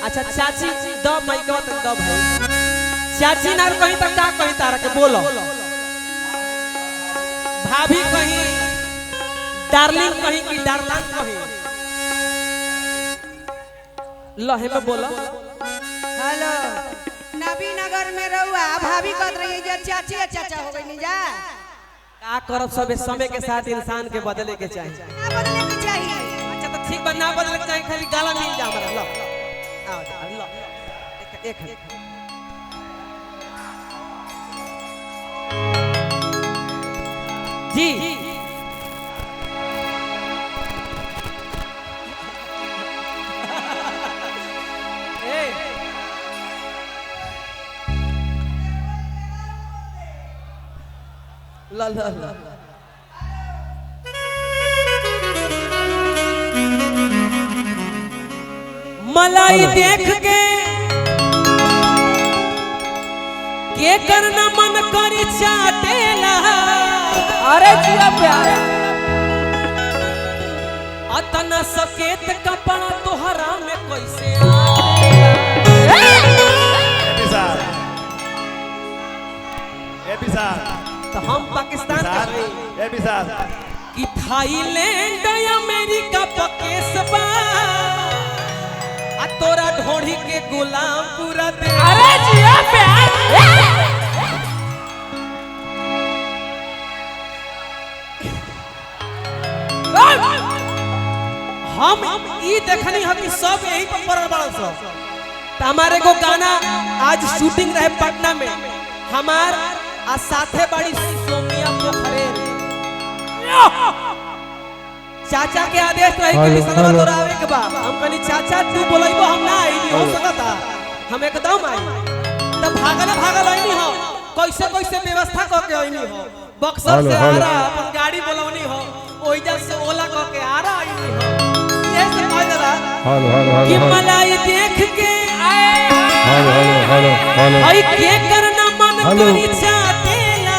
अच्छा चाची दो माइक तक दो भाई चाची ना कहीं तक का कहीं तारा के बोलो भाभी कहीं डार्लिंग कहीं की डार्लिंग कहीं लहे में बोलो हेलो नबी नगर में रहुआ भाभी कहत रही है चाची चाचा हो गई नहीं जा का करब सब समय के साथ इंसान के बदले के चाहिए ना बदले के चाहिए। अच्छा तो ठीक बा ना बदले के चाहिए खाली गाला मिल जा हमरा लो आओ लो एक जी ला ला ला मलाई देख के करना मन करी चाटेला अरे जिया प्यार अतना सकेत कपड़ा तोहरा में कैसे तो हम पाकिस्तान की थाईलैंड अमेरिका पकेसबा आ तोरा ढोढ़ी के गुलाम पूरा दे अरे जिया प्यार हम ई देखनी है कि सब यही पर पड़ल बड़ा सब हमारे को गाना आज शूटिंग रहे पटना में हमार आ साथे बड़ी सोमिया पोखरे चाचा के आदेश रहे कि सनवा तोरा आवे के बा हम कनी चाचा तू बोलइबो हम ना आई हो सकता हम एकदम आई तब भागल आईनी हो कैसे कैसे व्यवस्था क के आईनी हो बक्सर से आ रहा अपन गाड़ी बोलवनी हो ओइजा से ओला क के आ रहा आईनी हो ये से कह दरा कि मलाई देख के हेलो आई के करना मन करी चाटेला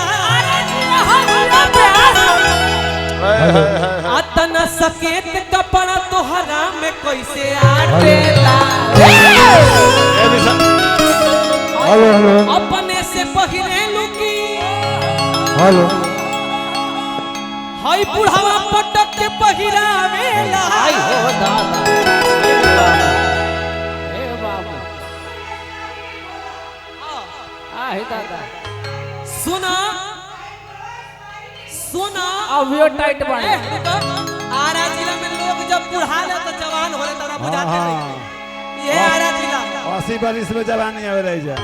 अतना सकेत कपड़ा तोहरा में कैसे आटेला अपने से पहिरे लुकी हाय बुढ़ावा पटक के पहिरावेला आई हो दादा ए बाबू आहे दादा सुना अभियो टाइट बने आरा जिला में लोग जब बुढ़ा ले तो जवान होले तरह बुझाते नहीं ये आरा जिला 80-42 में जवानी आवे रही जा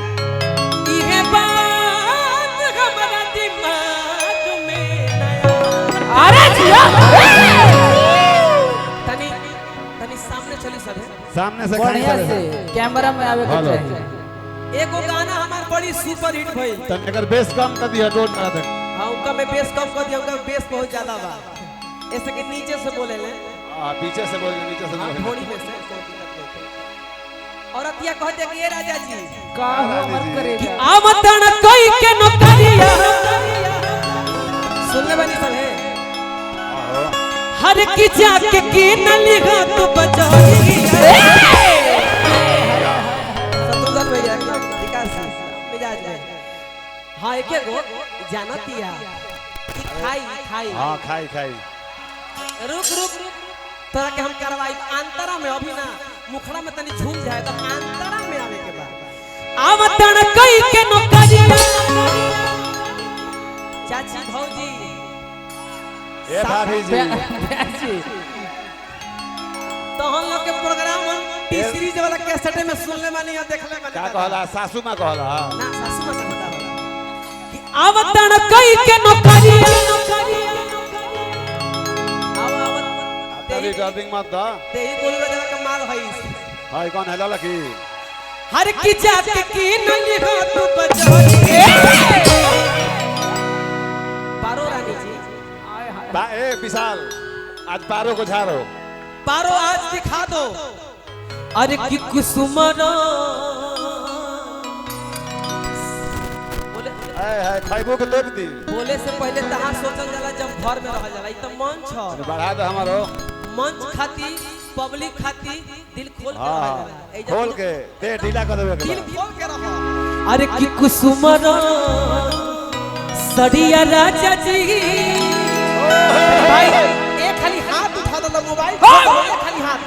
इहे बात हमारा दिमाग में नया अरे जिया तनी सामने चली सब सामने से बढ़िया से कैमरा में आवे के चाहिए एगो गाना हमार बड़ी सुपर हिट भइल तने अगर बेस कम कर दिया डोंट मारा दे हां उनका मैं बेस कम कर दिया उनका बेस बहुत ज्यादा बा ऐसे कि नीचे से बोले ले पीछे से बोल नीचे से बोल थोड़ी में से कोई दिक्कत नहीं और अतिया कहते कि ये राजा जी का हो मत करेगा आमतन कोई के नौकरिया सुनने वाली सब है हर की जाके की न लिखा तो बचाई सतुगत भैया विकास मिजाज में हां एक गो जानतिया खाई हां खाई रुक तोरा के हम करवाई अंतरा में अभी ना मुखड़ा में तनी झूम जाए तो अंतरा में आवे के बाद आवतन कई के नौकरिया चाची भौजी ए भाभी जी तो हम लोग के प्रोग्राम टी सीरीज वाला कैसेट में सुनले मानी और देखले मानी का कहला सासू मां कहला ना सासू मां से बता कि आवतन कई के नौकरिया तेरी डबिंग मत दा तेही बोल बजा के माल हई हाय कौन है लकी हर की जाति की नंगी हो तू बचाई पारो रानी जी ए विशाल आज पारो को झाड़ो पारो आज दिखा दो अरे कि कुसुमरा है खाइबो के लोग दी बोले से पहले तहां सोचल जाला जब घर में रह जाला ई त मंच ह बढ़ा दे हमारो मंच खाती पब्लिक खाती दिल खोल के हाँ रहेगा। एजा खोल के दे ढीला कर देवे दिल के खोल के रहो। अरे कि कुसुमर सड़िया राजा जी भाई एक खाली हाथ उठा दो मोबाइल एक खाली हाथ।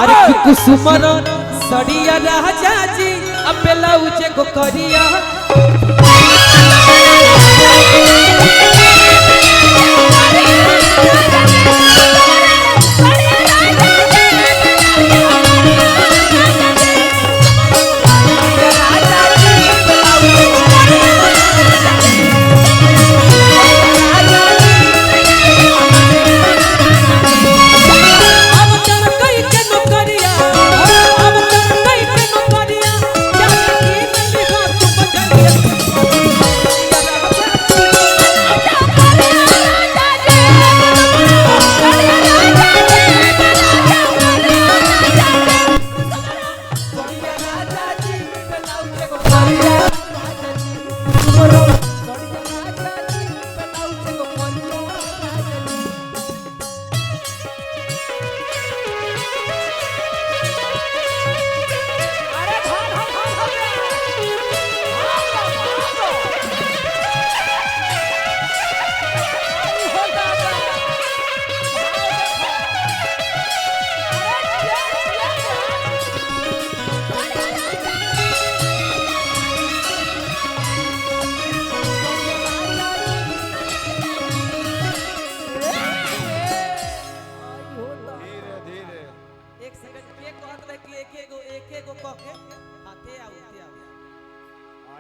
अरे कि कुसुमर सड़िया राजा जी अब ब्लाउज को करिया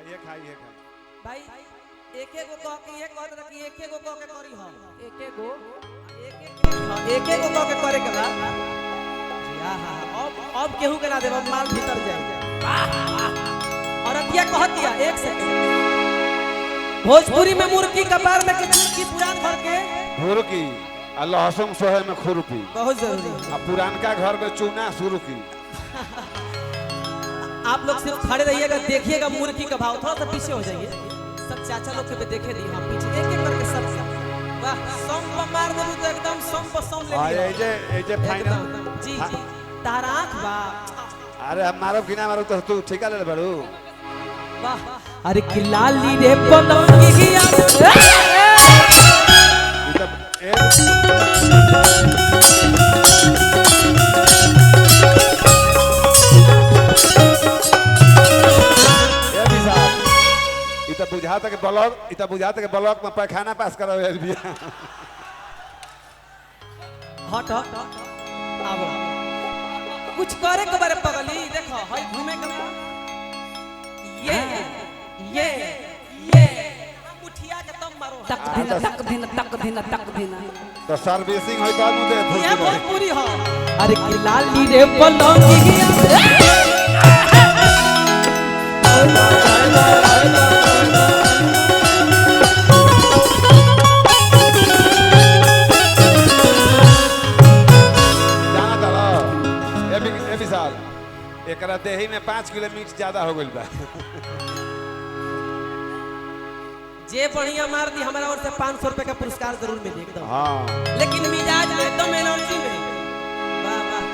भाई एक एक को कह के ये कहत रह कि एक एक को कह के करी हम एक एक को कह के करे के बा जी हां अब केहू के ना देब माल भीतर जाए। और अतिया कहतिया एक सेकंड भोजपुरी में मुर्गी कपार में के चुटकी पुरान घर के मुर्गी आ लहसुन सोहे में खुरपी बहुत जरूरी है। आ पुरानका घर में चूना सुरकी। आप लोग सिर्फ खड़े रहिएगा देखिएगा मुर्गी का भाव थोड़ा सा पीछे हो जाइए। सब चाचा लोग के देखे दी हम पीछे एक एक करके सब वाह सम पर मार देबू तो एकदम सम पर सम ले लिया। ए जे फाइनल जी जी तारा आंख बा अरे हम मारो कि ना मारो तो तू ठेका ले बड़ू वाह। अरे कि लाली रे पलंगी गिया बुझाता के ब्लॉक में पैखाना पास करावे बिया। हट हट आबो कुछ करे के बारे पगली देखो हई घूमे के ये मुठिया के तुम मारो तक दिन तो सर्विसिंग होई तो दे ये बहुत पूरी हो। अरे कि लाली रे पलंगी एकरा देही में 5 किलो मिर्च ज्यादा हो गइल बा। जे बढ़िया मार दी हमारा ओर से 500 रुपए का पुरस्कार जरूर मिले एकदम। हाँ लेकिन मिजाज में एकदम एनर्जी में वाह वाह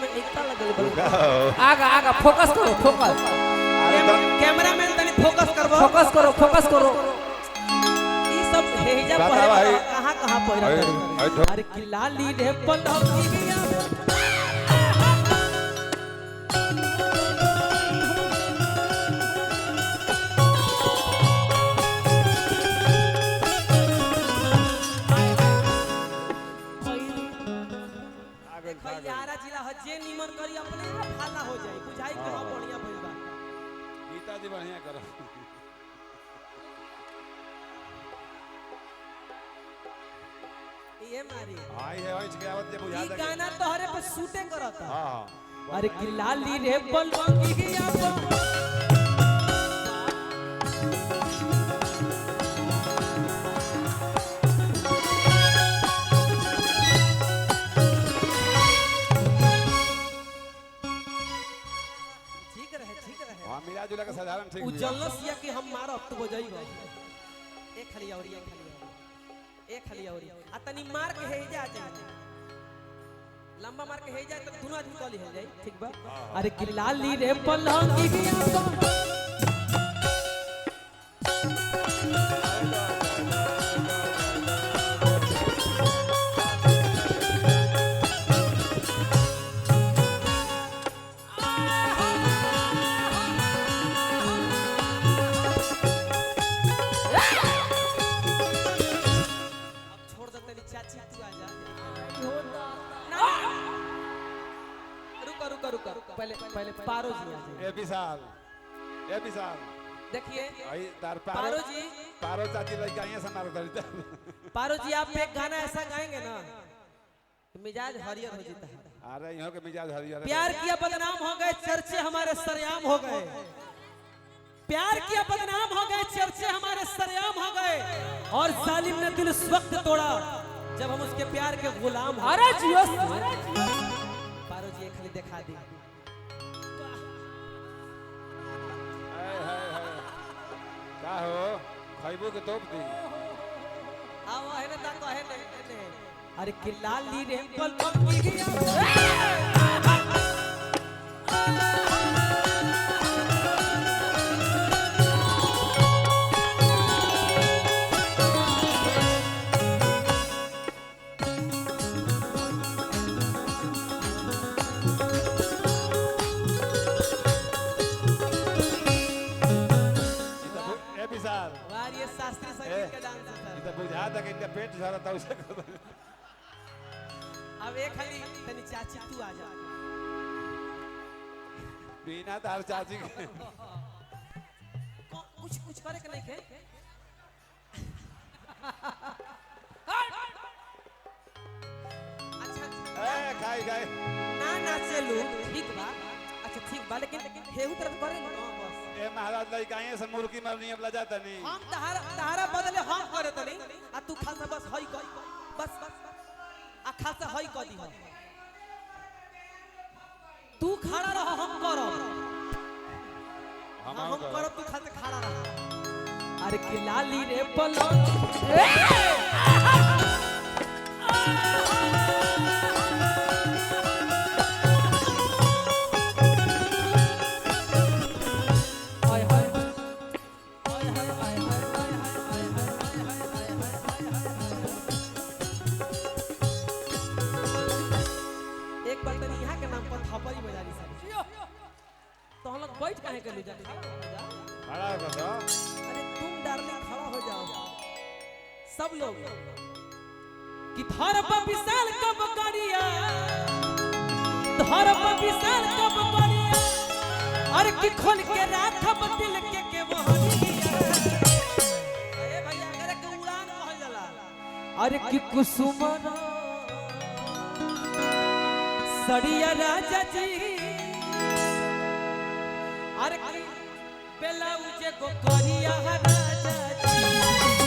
में इतना लगल बड़ू आगा फोकस करो फोकस कैमरामैन तनी फोकस करो ई सब हेजा पहले कहां पहिरा करी। अरे कि लाली रे पलंगी गिया यारा जिला हजे निमन करी अपने फाला हो जाए बुझाई के हम बढ़िया भइल बा। गीता जी बढ़िया करो ये मारी आई है ओइच के आवत जे बुझा ई गाना तोहरे पे शूटे करता। हां अरे कि लाली रे पलंगी गिया मिला जुला का साधारण ठीक उजलस या कि हम मारब तो बजाई एक खाली और एक खाली एक खाली और आ तनी मार के हे जा लंबा मार के हे जाए तो दोनों आदमी कॉली हो जाए ठीक बा अरे कि लाली रे पलंगी पहले पहले पारो जी ए विशाल देखिए भाई तार पारो जी पारो चाची लड़का यहाँ से मारो करता पारो जी आप एक गाना ऐसा गाएंगे ना मिजाज हरियर हो जाता है अरे यहाँ के मिजाज हरियर प्यार किया बदनाम हो गए चर्चे हमारे सरेआम हो गए प्यार किया बदनाम हो गए चर्चे हमारे सरेआम हो गए और जालिम ने दिल उस वक्त तोड़ा जब हम उसके प्यार के गुलाम हो अरे जियो पारो जी खाली दिखा दी का हो खैबो के तोप दी आओ है ना ता कहे ने अरे कि लाली रे पलंगी गया ये शास्त्रीय संगीत का डांस है ये तो बुझा था कि इनका पेट झरा था उसे अब एक खाली तनी चाची तू आ जा बिना तार चाची के कुछ कुछ करे के नहीं के अच्छा ए खाई ना चलू ठीक बा अच्छा ठीक बा लेकिन हेहू तरफ करे ना बस ए महाराज लड़का यहाँ से मुर्गी मरनी अब लजा तनी हम तहारा बदले हम करे तनी आ तू खासा बस हई कर बस आ खासा हई कर दी तू खड़ा रह हम करब हम करब तू खासा खड़ा रह अरे कि लाली रे पलंग तो हम लोग बैठ काहे के ले जा खड़ा हो जा अरे तुम डार्लिंग खड़ा हो जाओ सब लोग कि धर पर विशाल कब करिया धर पर विशाल कब करिया अरे कि खोल के राखब दिल के मोहनिया ए भैया अगर के उड़ान कहल जाला अरे कि कुसुम सड़िया राजा जी अरे बेलाउजे को करिया राजा जी